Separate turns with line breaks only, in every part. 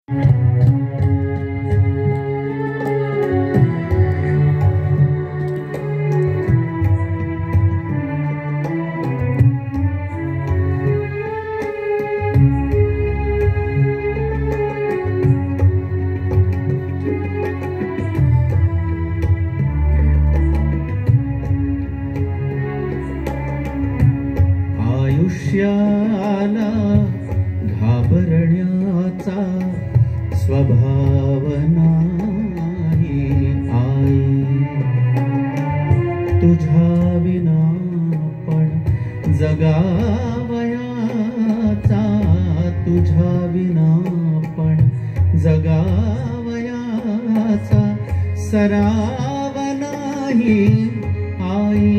आयुष्याला घाबरण्याचा स्वभाव नाही आई, तुझ्या विना पण जगावयाचा, तुझ्या विना पण जगावयाचा सराव नाही आई,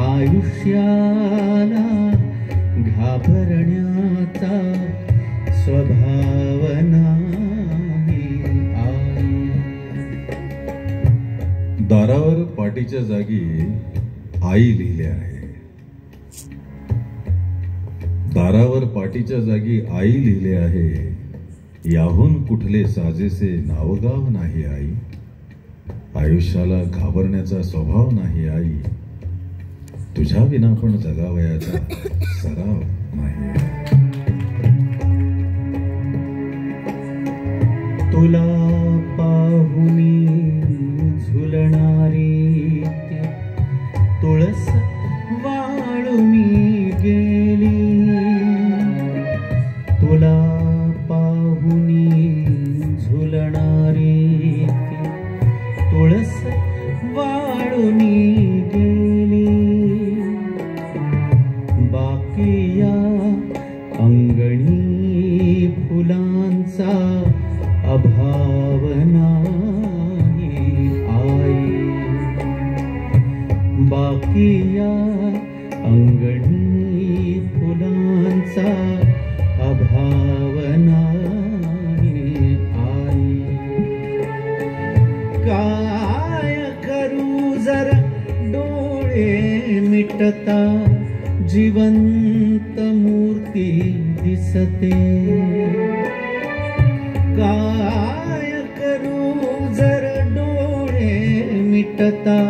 आयुष्याला घाबरण्याचा स्वभाव नाही आई.
दारावर पाटीच्या जागी आई लिहिले आहे. दारावर पाटीच्या जागी आई लिहिले आहे. याहून कुठले साजेसे नावगाव नाही आई, आयुष्याला घाबरण्याचा स्वभाव नाही आई, तुझ्या विना पण जगावयाचा सराव नाही.
तुला पाहुनी झुलणारी तुळस वाळूनी गेली, तुला पाहुनी झुलणारी तुळस वाळूनी गेली, बाकी या अंगणी फुलांचा अभाव नाही आई, बाकी या अंगणी फुलांचा अभाव नाही आई. काय करू जर डोळे मिटता जिवंत मूर्ती दिसते, काय करू जर डोळे मिटता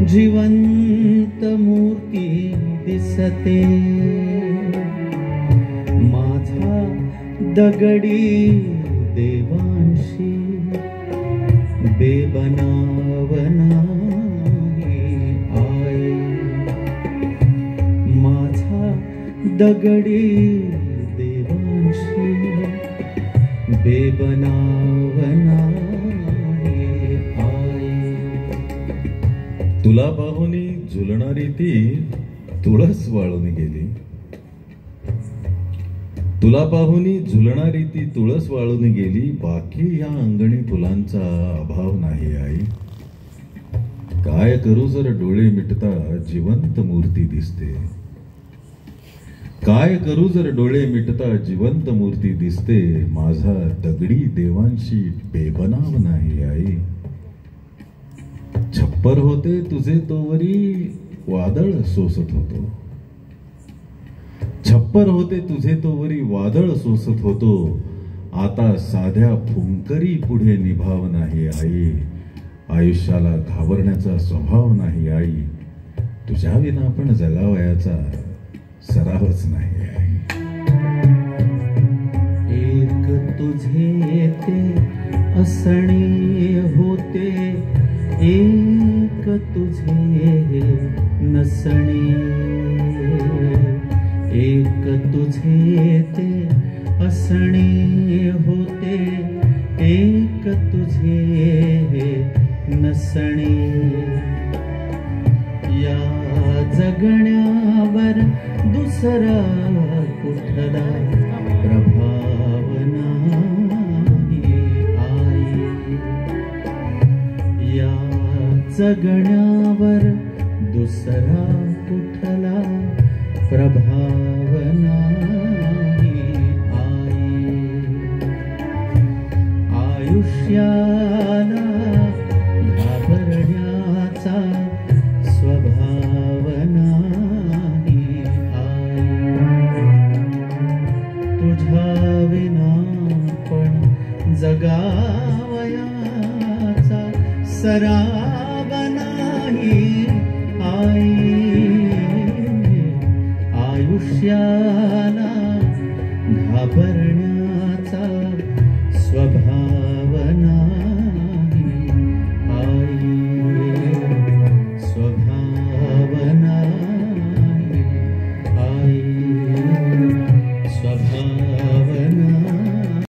जिवंत मूर्ती दिसते, माझा दगडी देवांशी बेबनाव नाही आई, माझा दगडी देवांशी बेबनाव नाही आई.
तुला पाहुनी झुलणारी ती तुळस वाळून गेली, तुला पाहुनी झुलणारी ती तुळस वाळून गेली, बाकी या अंगणी फुलांचा अभाव नाही आई. काय करू जर डोळे मिटता जिवंत मूर्ती दिसते, काय करू जर डोळे मिटता जिवंत मूर्ती दिसते, माझा दगडी देवांशी बेबनाव नाही आई. छप्पर होते तुझे तोवरी वादळ सोसत होतो, छप्पर होते तुझे तोवरी वादळ सोसत होतो, आता साध्या फुंकरी पुढे निभाव नाही आई, आयुष्याला घाबरण्याचा स्वभाव नाही आई, तुझ्या विना पण जगावयाचा सरावच नाही आई.
एक तुझे ते असणे होते, एक तुझे नसणे, एक तुझे ते असणे होते, एक तुझे नसणे, या जगण्यावर दुसरा कुठला प्रभाव नाही आई, या जगण्यावर दुसरा कुठला प्रभाव नाही आई. आयुष्याला घाबरण्याचा स्वभाव नाही आई, तुझ्या विना पण जगावयाचा सराव नाही आई. आयुष्याला घाबरण्याचा